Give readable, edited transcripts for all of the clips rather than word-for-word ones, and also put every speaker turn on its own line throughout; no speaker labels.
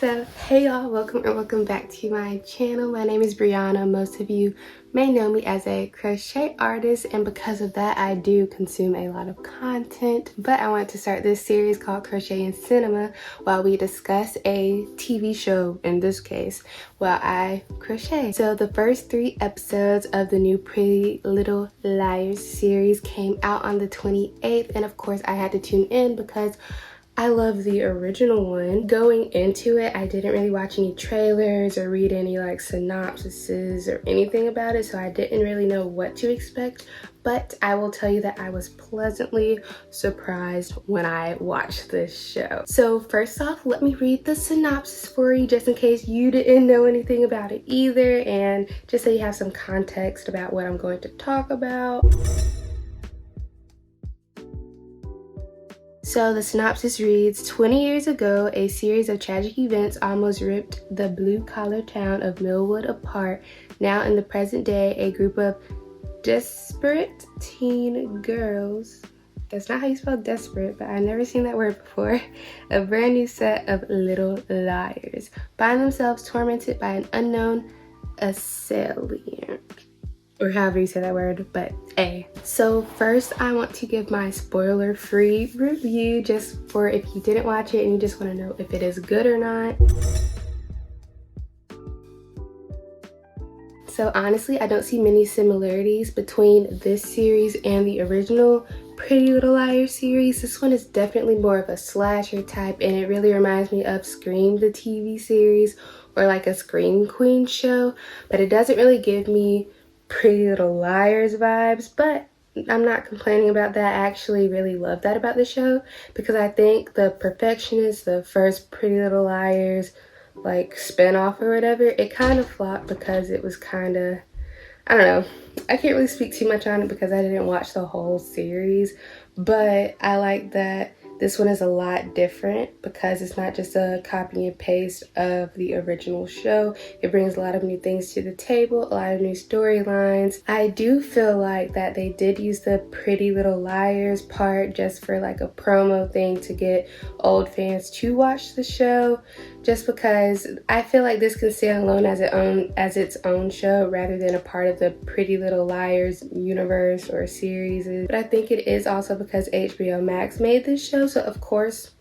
So hey y'all, welcome back to my channel. My name is Brianna. Most of you may know me as a crochet artist, and because of that I do consume a lot of content. But I wanted to start this series called Crochet Cinema while we discuss a TV show, in this case, while I crochet. So the first 3 episodes of the new Pretty Little Liars series came out on the 28th, and of course I had to tune in because I love the original one. Going into it, I didn't really watch any trailers or read any like synopsises or anything about it, so I didn't really know what to expect. But I will tell you that I was pleasantly surprised when I watched this show. So first off, let me read the synopsis for you just in case you didn't know anything about it either, and just so you have some context about what I'm going to talk about. So the synopsis reads, 20 years ago, a series of tragic events almost ripped the blue-collar town of Millwood apart. Now in the present day, a group of desperate teen girls, that's not how you spell desperate, but I've never seen that word before, a brand new set of little liars, find themselves tormented by an unknown assailant. Or however you say that word, but A. So first I want to give my spoiler-free review just for if you didn't watch it and you just want to know if it is good or not. So honestly, I don't see many similarities between this series and the original Pretty Little Liars series. This one is definitely more of a slasher type, and it really reminds me of Scream, the TV series, or like a Scream Queen show, but it doesn't really give me Pretty Little Liars vibes, but I'm not complaining about that. I actually really love that about the show because I think The Perfectionist, the first Pretty Little Liars like spinoff or whatever, it kind of flopped because it was kind of, I don't know, I can't really speak too much on it because I didn't watch the whole series, but I like that this one is a lot different because it's not just a copy and paste of the original show. It brings a lot of new things to the table, a lot of new storylines. I do feel like that they did use the Pretty Little Liars part just for like a promo thing to get old fans to watch the show, just because I feel like this can stand alone as its own show rather than a part of the Pretty Little Liars universe or series. But I think it is also because HBO Max made this show, so of course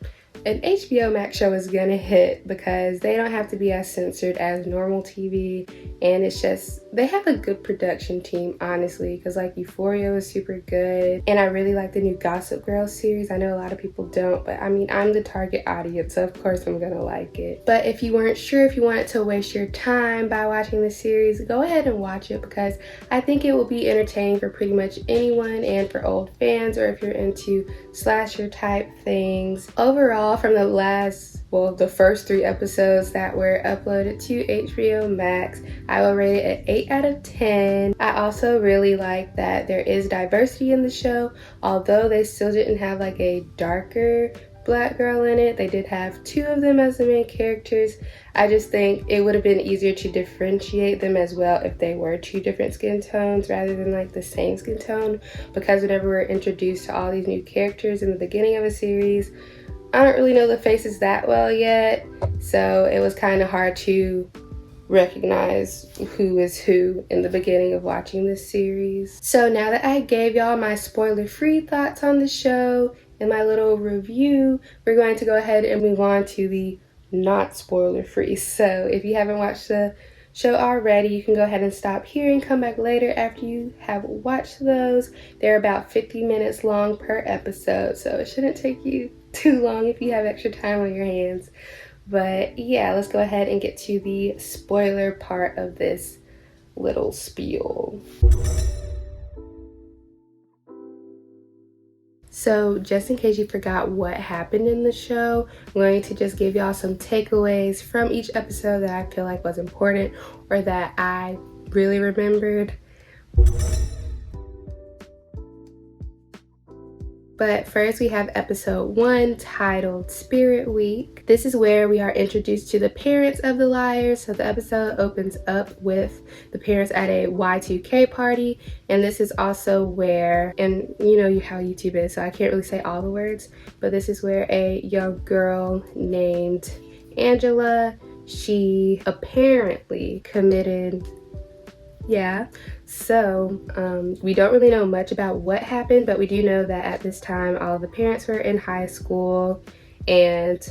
an HBO Max show is gonna hit because they don't have to be as censored as normal TV, and it's just, they have a good production team, honestly, because like Euphoria was super good, and I really like the new Gossip Girl series. I know a lot of people don't, but I mean, I'm the target audience, so of course I'm gonna like it. But if you weren't sure if you wanted to waste your time by watching the series, go ahead and watch it because I think it will be entertaining for pretty much anyone, and for old fans, or if you're into slasher type things. Overall, from the first 3 episodes that were uploaded to HBO Max, I will rate it at 8 out of 10. I also really like that there is diversity in the show, although they still didn't have like a darker black girl in it. They did have 2 of them as the main characters. I just think it would have been easier to differentiate them as well if they were 2 different skin tones rather than like the same skin tone, because whenever we're introduced to all these new characters in the beginning of a series, I don't really know the faces that well yet, so it was kind of hard to recognize who is who in the beginning of watching this series. So now that I gave y'all my spoiler-free thoughts on the show and my little review, we're going to go ahead and move on to the not spoiler-free. So if you haven't watched the show already, you can go ahead and stop here and come back later after you have watched those. They're about 50 minutes long per episode, so it shouldn't take you too long if you have extra time on your hands. But yeah, let's go ahead and get to the spoiler part of this little spiel. So just in case you forgot what happened in the show, I'm going to just give y'all some takeaways from each episode that I feel like was important or that I really remembered. But first we have episode 1 titled Spirit Week. This is where we are introduced to the parents of the liars. So the episode opens up with the parents at a Y2K party, and this is also where, and you know how YouTube is, so I can't really say all the words, but this is where a young girl named Angela. She apparently committed, yeah. So we don't really know much about what happened, but we do know that at this time all of the parents were in high school, and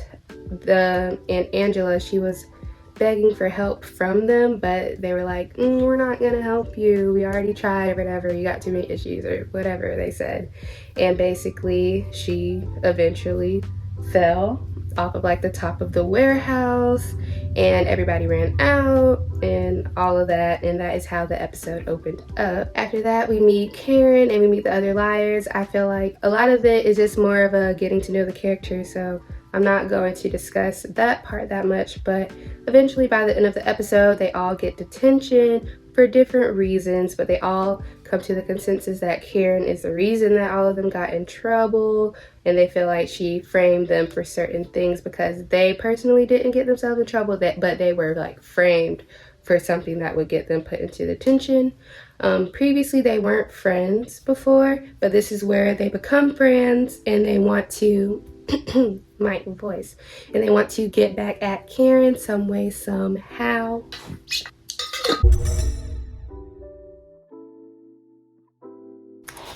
Angela, she was begging for help from them, but they were like, we're not gonna help you, we already tried, or whatever, you got too many issues, or whatever they said. And basically she eventually fell off of like the top of the warehouse, and everybody ran out and all of that, and that is how the episode opened up. After that, we meet Karen and we meet the other liars. I feel like a lot of it is just more of a getting to know the characters, so I'm not going to discuss that part that much, but eventually by the end of the episode, they all get detention for different reasons, but they all come to the consensus that Karen is the reason that all of them got in trouble, and they feel like she framed them for certain things because they personally didn't get themselves in trouble, but they were like framed for something that would get them put into detention. Previously, they weren't friends before, but this is where they become friends, and they want to my voice, and they want to get back at Karen some way, somehow.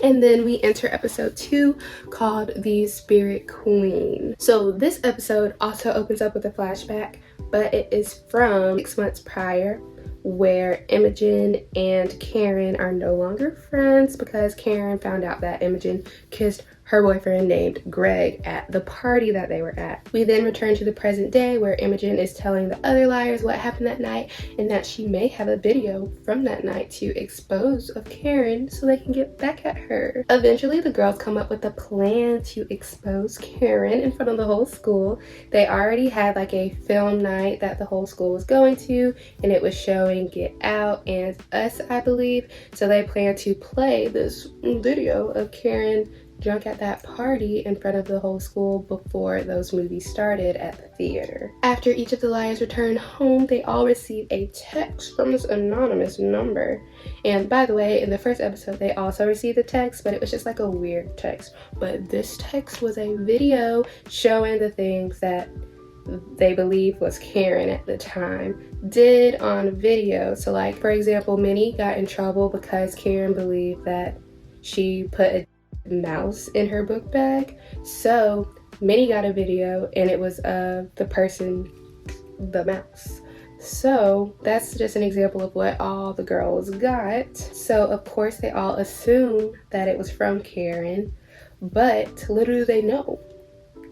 And then we enter episode 2, called The Spirit Queen. So this episode also opens up with a flashback, but it is from 6 months prior, where Imogen and Karen are no longer friends because Karen found out that Imogen kissed her boyfriend named Greg at the party that they were at. We then return to the present day, where Imogen is telling the other liars what happened that night, and that she may have a video from that night to expose of Karen so they can get back at her. Eventually, the girls come up with a plan to expose Karen in front of the whole school. They already had like a film night that the whole school was going to, and it was showing Get Out and Us, I believe. So they plan to play this video of Karen drunk at that party in front of the whole school before those movies started at the theater. After each of the liars return home, they all receive a text from this anonymous number. And by the way, in the first episode, they also received a text, but it was just like a weird text. But this text was a video showing the things that they believe was Karen at the time did on video. So like, for example, Minnie got in trouble because Karen believed that she put a mouse in her book bag. So Minnie got a video, and it was of the person, the mouse. So that's just an example of what all the girls got. So of course they all assume that it was from Karen, but little do they know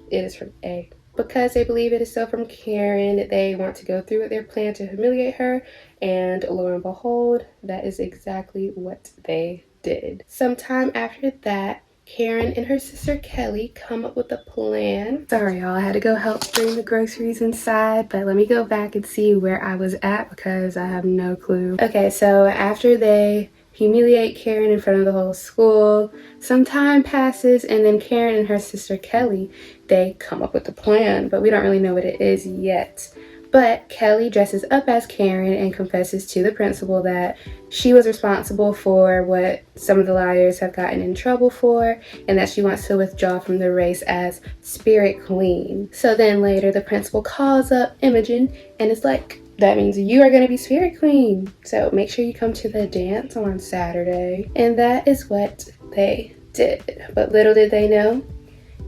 it is from A. Because they believe it is still from Karen, they want to go through with their plan to humiliate her, and lo and behold, that is exactly what they did. Sometime after that, Karen and her sister Kelly come up with a plan. Sorry y'all, I had to go help bring the groceries inside, but let me go back and see where I was at because I have no clue. Okay, so after they humiliate Karen in front of the whole school, some time passes, and then Karen and her sister Kelly, they come up with a plan, but we don't really know what it is yet. But Kelly dresses up as Karen and confesses to the principal that she was responsible for what some of the liars have gotten in trouble for, and that she wants to withdraw from the race as Spirit Queen. So then later the principal calls up Imogen and is like, that means you are going to be Spirit Queen, so make sure you come to the dance on Saturday. And that is what they did. But little did they know,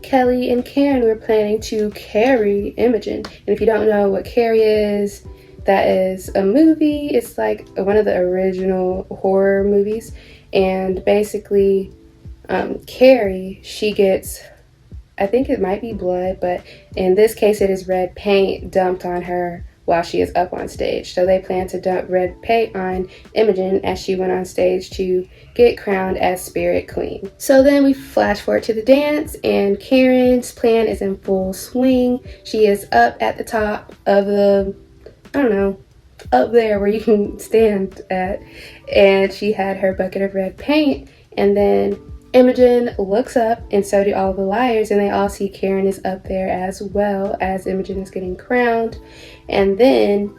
Kelly and Karen were planning to carry Imogen. And if you don't know what Carrie is, that is a movie. It's like one of the original horror movies. And basically, Carrie, she gets, I think it might be blood, but in this case it is red paint dumped on her while she is up on stage. So they plan to dump red paint on Imogen as she went on stage to get crowned as Spirit Queen. So then we flash forward to the dance, and Karen's plan is in full swing. She is up at the top of the, I don't know, up there where you can stand at, and she had her bucket of red paint, and then Imogen looks up, and so do all the liars, and they all see Karen is up there as well as Imogen is getting crowned. And then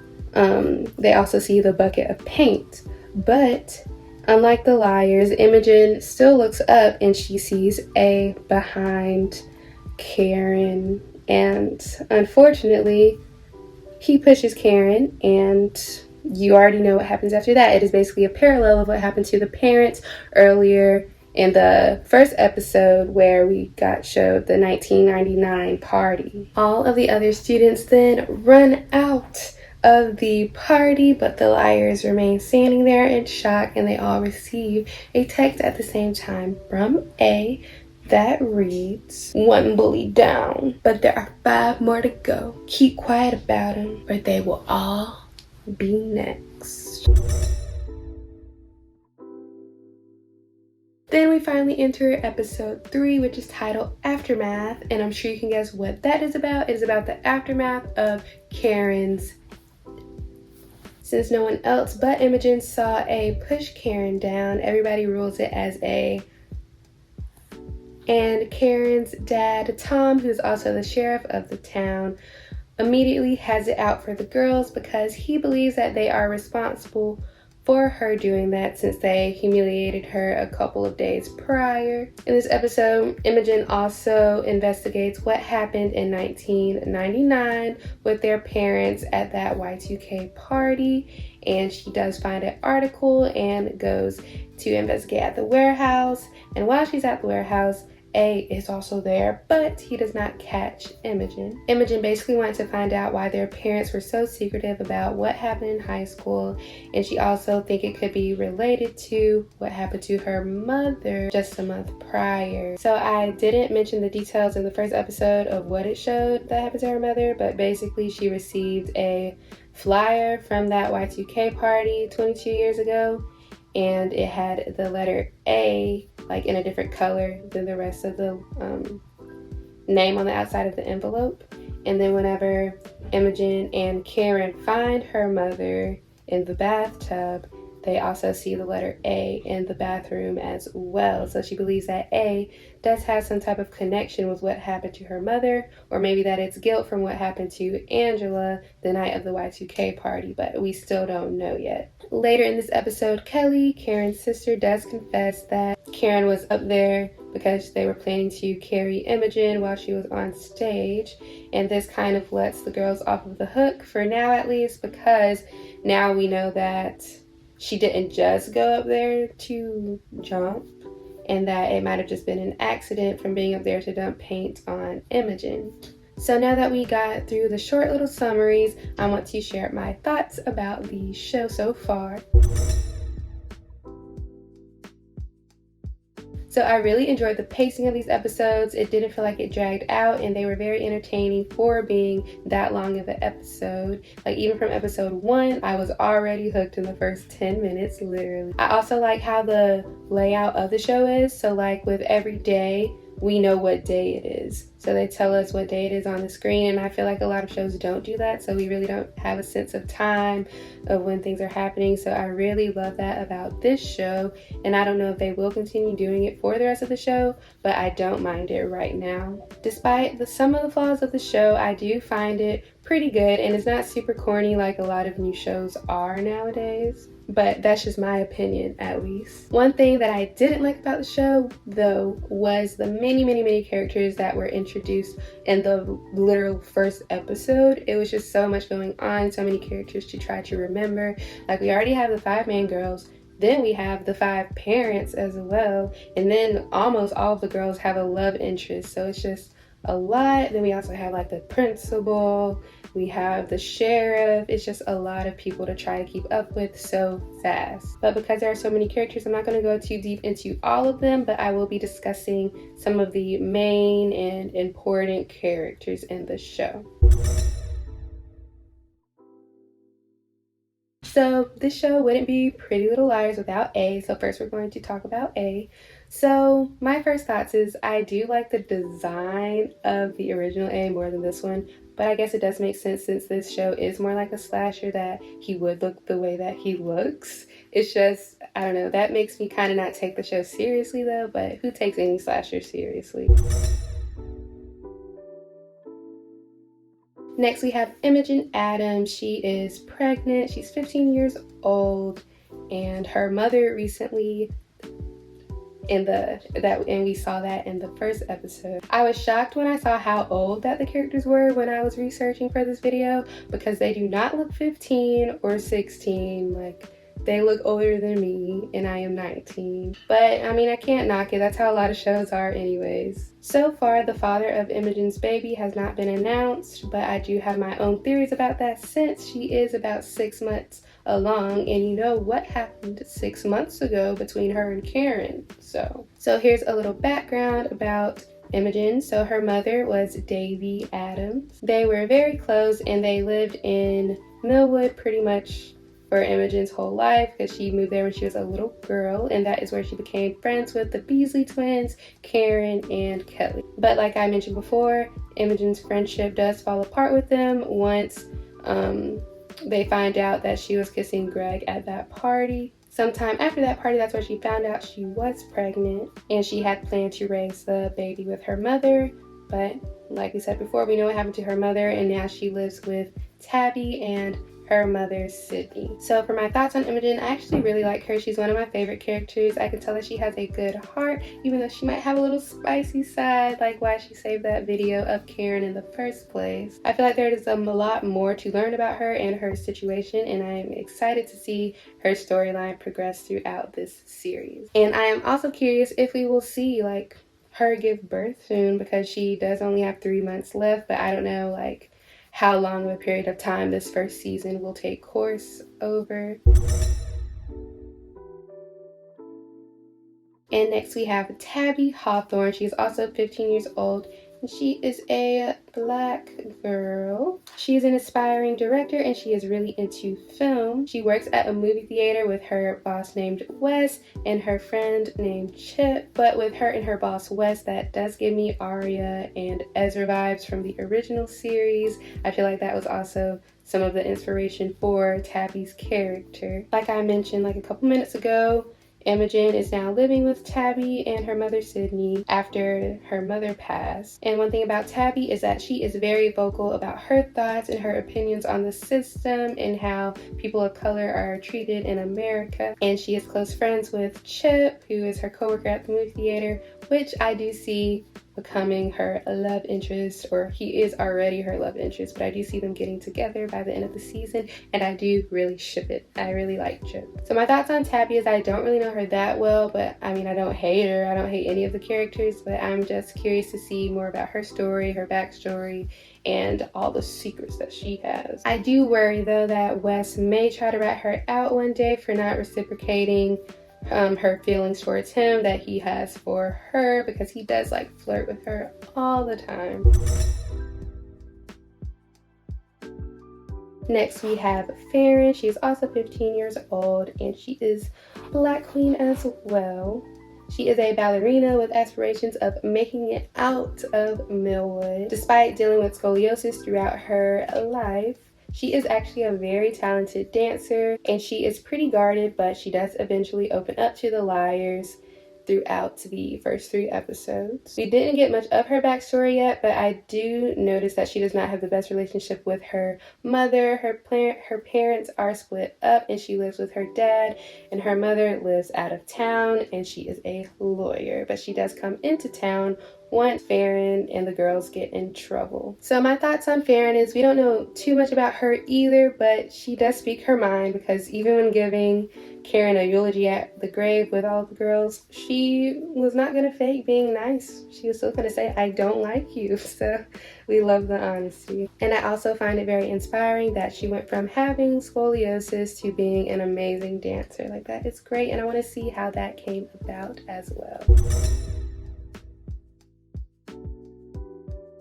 they also see the bucket of paint. But unlike the liars, Imogen still looks up and she sees A behind Karen. And unfortunately, he pushes Karen, and you already know what happens after that. It is basically a parallel of what happened to the parents earlier in the first episode, where we got showed the 1999 party. All of the other students then run out of the party, but the liars remain standing there in shock, and they all receive a text at the same time from A that reads, "One bully down, but there are 5 more to go. Keep quiet about them, or they will all be next." Then we finally enter episode 3, which is titled Aftermath, and I'm sure you can guess what that is about. It is about the aftermath of Karen's. Since no one else but Imogen saw A push Karen down, everybody rules it as A. And Karen's dad, Tom, who's also the sheriff of the town, immediately has it out for the girls because he believes that they are responsible for her doing that, since they humiliated her a couple of days prior. In this episode, Imogen also investigates what happened in 1999 with their parents at that Y2K party, and she does find an article and goes to investigate at the warehouse. And while she's at the warehouse, A is also there, but he does not catch Imogen. Imogen basically wants to find out why their parents were so secretive about what happened in high school, and she also thinks it could be related to what happened to her mother just a month prior. So I didn't mention the details in the first episode of what it showed that happened to her mother, but basically she received a flyer from that Y2K party 22 years ago, and it had the letter A like in a different color than the rest of the name on the outside of the envelope. And then whenever Imogen and Karen find her mother in the bathtub, they also see the letter A in the bathroom as well. So she believes that A does have some type of connection with what happened to her mother, or maybe that it's guilt from what happened to Angela the night of the Y2K party, but we still don't know yet. Later in this episode, Kelly, Karen's sister, does confess that Karen was up there because they were planning to carry Imogen while she was on stage, and this kind of lets the girls off of the hook for now, at least, because now we know that she didn't just go up there to jump, and that it might have just been an accident from being up there to dump paint on Imogen. So now that we got through the short little summaries, I want to share my thoughts about the show so far. So I really enjoyed the pacing of these episodes. It didn't feel like it dragged out, and they were very entertaining for being that long of an episode. Like, even from episode 1, I was already hooked in the first 10 minutes, literally. I also like how the layout of the show is. So like with every day, we know what day it is. So they tell us what day it is on the screen, and I feel like a lot of shows don't do that, so we really don't have a sense of time of when things are happening. So I really love that about this show, and I don't know if they will continue doing it for the rest of the show, but I don't mind it right now. Despite some of the flaws of the show, I do find it pretty good, and it's not super corny like a lot of new shows are nowadays. But that's just my opinion, at least. One thing that I didn't like about the show, though, was the many characters that were introduced in the literal first episode. It was just so much going on, so many characters to try to remember. Like, we already have the 5 main girls, then we have the 5 parents as well, and then almost all of the girls have a love interest, so it's just a lot. Then we also have like the principal, we have the sheriff. It's just a lot of people to try to keep up with so fast. But because there are so many characters, I'm not going to go too deep into all of them, but I will be discussing some of the main and important characters in the show. So this show wouldn't be Pretty Little Liars without A. So first we're going to talk about A. So my first thoughts is I do like the design of the original A more than this one, but I guess it does make sense since this show is more like a slasher that he would look the way that he looks. It's just, I don't know, that makes me kind of not take the show seriously though, but who takes any slasher seriously? Next we have Imogen Adams. She is pregnant, she's 15 years old, and her mother recently and we saw that in the first episode. I was shocked when I saw how old that the characters were when I was researching for this video, because they do not look 15 or 16. Like, they look older than me, and I am 19. But I mean, I can't knock it. That's how a lot of shows are anyways. So far, the father of Imogen's baby has not been announced, but I do have my own theories about that since she is about 6 months along, and you know what happened 6 months ago between her and Karen. So here's a little background about Imogen. So her mother was Davy Adams. They were very close, and they lived in Millwood pretty much for Imogen's whole life, because she moved there when she was a little girl, and that is where she became friends with the Beasley twins, Karen and Kelly. But like I mentioned before, Imogen's friendship does fall apart with them once they find out that she was kissing Greg at that party. Sometime after that party, that's where she found out she was pregnant, and she had planned to raise the baby with her mother. But like we said before, we know what happened to her mother, and now she lives with Tabby and her mother, Sydney. So for my thoughts on Imogen, I actually really like her. She's one of my favorite characters. I can tell that she has a good heart, even though she might have a little spicy side, like why she saved that video of Karen in the first place. I feel like there is a lot more to learn about her and her situation, and I am excited to see her storyline progress throughout this series. And I am also curious if we will see like her give birth soon, because she does only have 3 months left, but I don't know like how long of a period of time this first season will take course over. And next we have Tabby Hawthorne. She is also 15 years old, and she is a black girl. She is an aspiring director, and she is really into film. She works at a movie theater with her boss named Wes and her friend named Chip. But with her and her boss Wes, that does give me Arya and Ezra vibes from the original series. I feel like that was also some of the inspiration for Tabby's character. Like I mentioned like a couple minutes ago, Imogen is now living with Tabby and her mother Sydney after her mother passed. And one thing about Tabby is that she is very vocal about her thoughts and her opinions on the system and how people of color are treated in America. And she is close friends with Chip, who is her coworker at the movie theater, which I do see becoming her love interest, or he is already her love interest, but I do see them getting together by the end of the season, and I do really ship it. I really like Chip. So my thoughts on Tabby is I don't really know her that well, but I mean, I don't hate her. I don't hate any of the characters, but I'm just curious to see more about her story, her backstory, and all the secrets that she has. I do worry though that Wes may try to rat her out one day for not reciprocating her feelings towards him that he has for her, because he does like flirt with her all the time. Next we have Faran. She is also 15 years old, and she is Black Queen as well. She is a ballerina with aspirations of making it out of Millwood. Despite dealing with scoliosis throughout her life, she is actually a very talented dancer, and she is pretty guarded, but she does eventually open up to the liars throughout the first 3 episodes. We didn't get much of her backstory yet, but I do notice that she does not have the best relationship with her mother. Her parents are split up, and she lives with her dad, and her mother lives out of town, and she is a lawyer, but she does come into town once Faran and the girls get in trouble. So my thoughts on Faran is we don't know too much about her either, but she does speak her mind, because even when giving Karen a eulogy at the grave with all the girls, she was not going to fake being nice. She was still going to say, I don't like you. So we love the honesty. And I also find it very inspiring that she went from having scoliosis to being an amazing dancer. Like, that is great, and I want to see how that came about as well.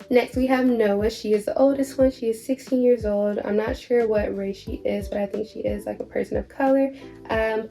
Next we have Noah. She is the oldest one. She is 16 years old. I'm not sure what race she is, but I think she is like a person of color.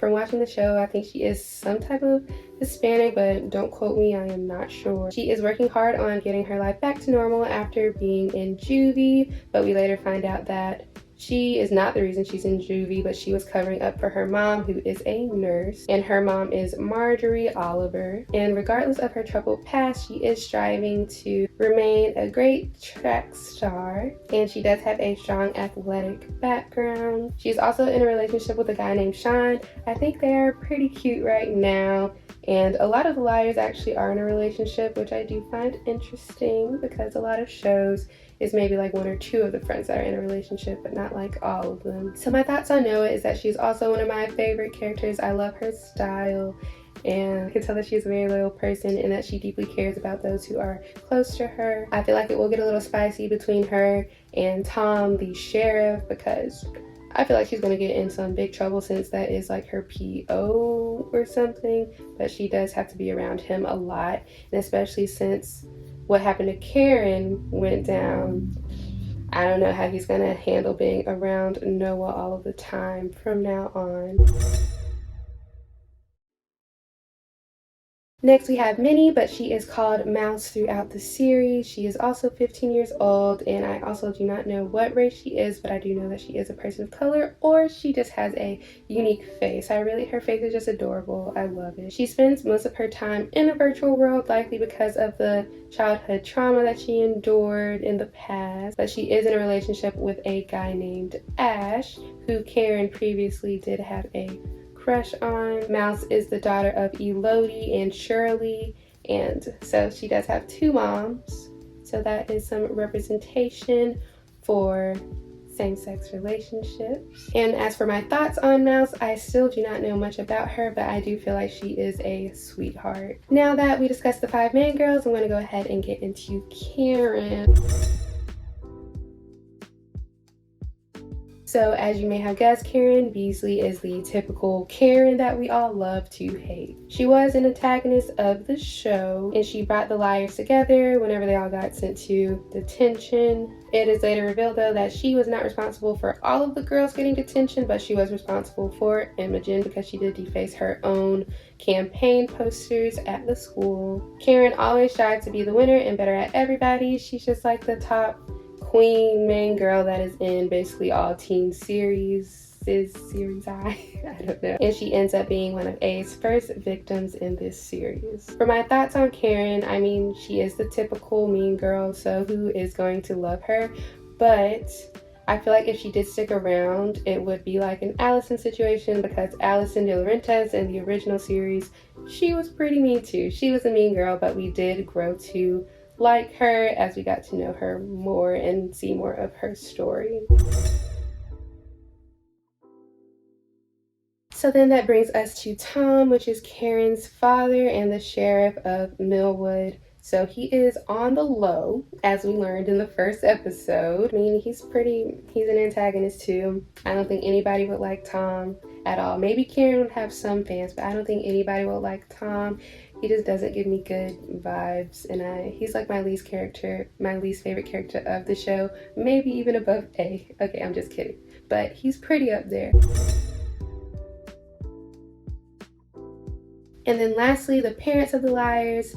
From watching the show, I think she is some type of Hispanic, but don't quote me, I am not sure. She is working hard on getting her life back to normal after being in juvie, but we later find out that she is not the reason she's in juvie, but she was covering up for her mom, who is a nurse, and her mom is Marjorie Oliver. And regardless of her troubled past, she is striving to remain a great track star, and she does have a strong athletic background. She's also in a relationship with a guy named Sean. I think they are pretty cute right now. And a lot of the liars actually are in a relationship, which I do find interesting because a lot of shows is maybe like one or two of the friends that are in a relationship, but not like all of them. So my thoughts on Noah is that she's also one of my favorite characters. I love her style, and I can tell that she's a very loyal person and that she deeply cares about those who are close to her. I feel like it will get a little spicy between her and Tom, the sheriff, because I feel like she's going to get in some big trouble since that is like her PO or something, but she does have to be around him a lot, and especially since what happened to Karen went down. I don't know how he's going to handle being around Noah all of the time from now on. Next we have Minnie, but she is called Mouse throughout the series. She is also 15 years old, and I also do not know what race she is, but I do know that she is a person of color, or she just has a unique face. Her face is just adorable. I love it. She spends most of her time in a virtual world, likely because of the childhood trauma that she endured in the past, but she is in a relationship with a guy named Ash, who Karen previously did have a crush on. Mouse is the daughter of Elodie and Shirley, and so she does have two moms, so that is some representation for same-sex relationships. And as for my thoughts on Mouse, I still do not know much about her, but I do feel like she is a sweetheart. Now that we discussed the 5 main girls, I'm going to go ahead and get into Karen. So as you may have guessed, Karen Beasley is the typical Karen that we all love to hate. She was an antagonist of the show, and she brought the liars together whenever they all got sent to detention. It is later revealed though that she was not responsible for all of the girls getting detention, but she was responsible for Imogen because she did deface her own campaign posters at the school. Karen always tried to be the winner and better at everybody. She's just like the top queen main girl that is in basically all teen series I don't know, and she ends up being one of A's first victims in this series. For my thoughts on Karen, I mean, she is the typical mean girl, so who is going to love her? But I feel like if she did stick around, it would be like an Allison situation, because Allison de Laurentiis in the original series, she was pretty mean too. She was a mean girl, but we did grow to like her as we got to know her more and see more of her story. So then that brings us to Tom, which is Karen's father and the sheriff of Millwood. So he is on the low, as we learned in the first episode. I mean, he's an antagonist too. I don't think anybody would like Tom at all. Maybe Karen would have some fans, but I don't think anybody would like Tom. He just doesn't give me good vibes, and he's like my least favorite character of the show, maybe even above A. Okay, I'm just kidding, but he's pretty up there. And then lastly, the parents of the liars.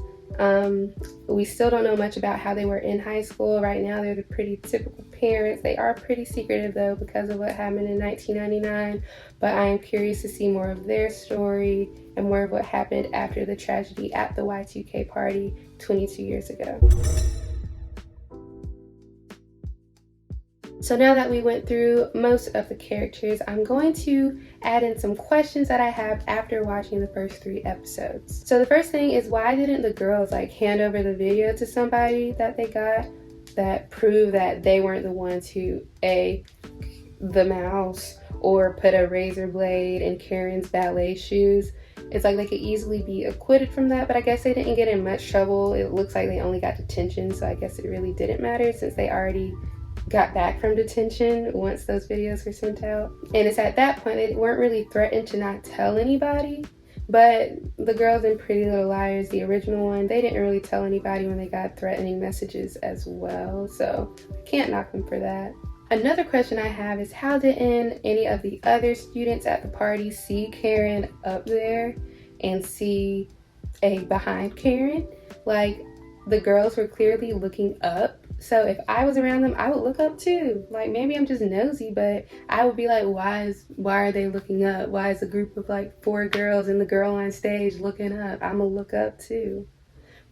We still don't know much about how they were in high school. Right now, they're the pretty typical parents. They are pretty secretive though because of what happened in 1999, but I am curious to see more of their story and more of what happened after the tragedy at the Y2K party 22 years ago. So now that we went through most of the characters, I'm going to add in some questions that I have after watching the first 3 episodes. So the first thing is, why didn't the girls like hand over the video to somebody that they got that proved that they weren't the ones who the mouse or put a razor blade in Karen's ballet shoes? It's like they could easily be acquitted from that, but I guess they didn't get in much trouble. It looks like they only got detention, so I guess it really didn't matter since they already got back from detention once those videos were sent out. And it's at that point they weren't really threatened to not tell anybody, but the girls in Pretty Little Liars, the original one, they didn't really tell anybody when they got threatening messages as well, so I can't knock them for that. Another question I have is, how didn't any of the other students at the party see Karen up there and see A behind Karen? Like, the girls were clearly looking up. So if I was around them, I would look up too. Like, maybe I'm just nosy, but I would be like, why are they looking up? Why is a group of like 4 girls and the girl on stage looking up? I'm gonna look up too.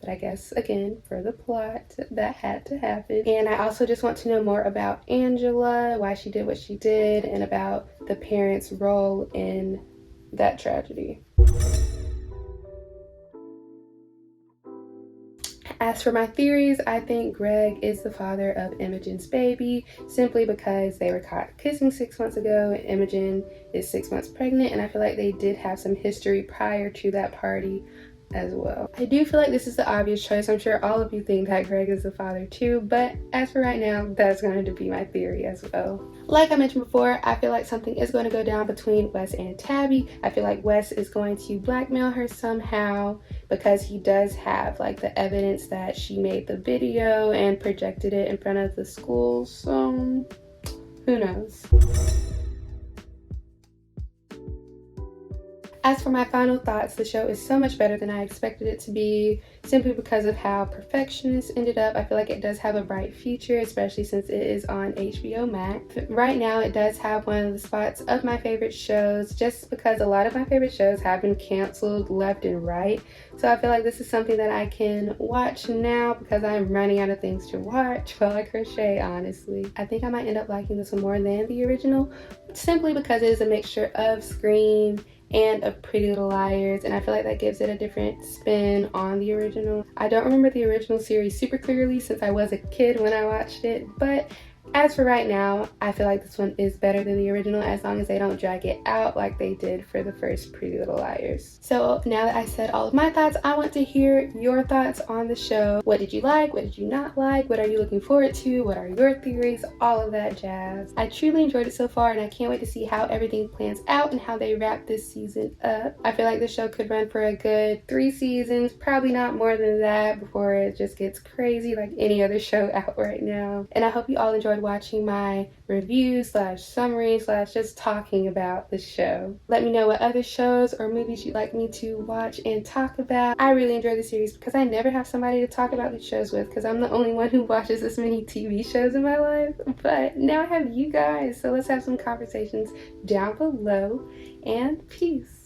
But I guess, again, for the plot, that had to happen. And I also just want to know more about Angela, why she did what she did, and about the parents' role in that tragedy. As for my theories, I think Greg is the father of Imogen's baby, simply because they were caught kissing 6 months ago and Imogen is 6 months pregnant, and I feel like they did have some history prior to that party as well. I do feel like this is the obvious choice. I'm sure all of you think that Greg is the father too, but as for right now, that's going to be my theory as well. Like I mentioned before, I feel like something is going to go down between Wes and Tabby. I feel like Wes is going to blackmail her somehow because he does have like the evidence that she made the video and projected it in front of the school, so who knows. As for my final thoughts, the show is so much better than I expected it to be, simply because of how perfectionist ended up. I feel like it does have a bright future, especially since it is on HBO Max. Right now, it does have one of the spots of my favorite shows, just because a lot of my favorite shows have been canceled left and right. So I feel like this is something that I can watch now because I'm running out of things to watch while I crochet, honestly. I think I might end up liking this one more than the original, simply because it is a mixture of Scream and of Pretty Little Liars, and I feel like that gives it a different spin on the original. I don't remember the original series super clearly since I was a kid when I watched it, but as for right now, I feel like this one is better than the original as long as they don't drag it out like they did for the first Pretty Little Liars. So now that I said all of my thoughts, I want to hear your thoughts on the show. What did you like? What did you not like? What are you looking forward to? What are your theories? All of that jazz. I truly enjoyed it so far, and I can't wait to see how everything plans out and how they wrap this season up. I feel like the show could run for a good 3 seasons, probably not more than that, before it just gets crazy like any other show out right now. And I hope you all enjoyed watching my review / summary / just talking about the show. Let me know what other shows or movies you'd like me to watch and talk about. I really enjoy the series because I never have somebody to talk about these shows with, because I'm the only one who watches this many TV shows in my life. But now I have you guys, so let's have some conversations down below, and peace.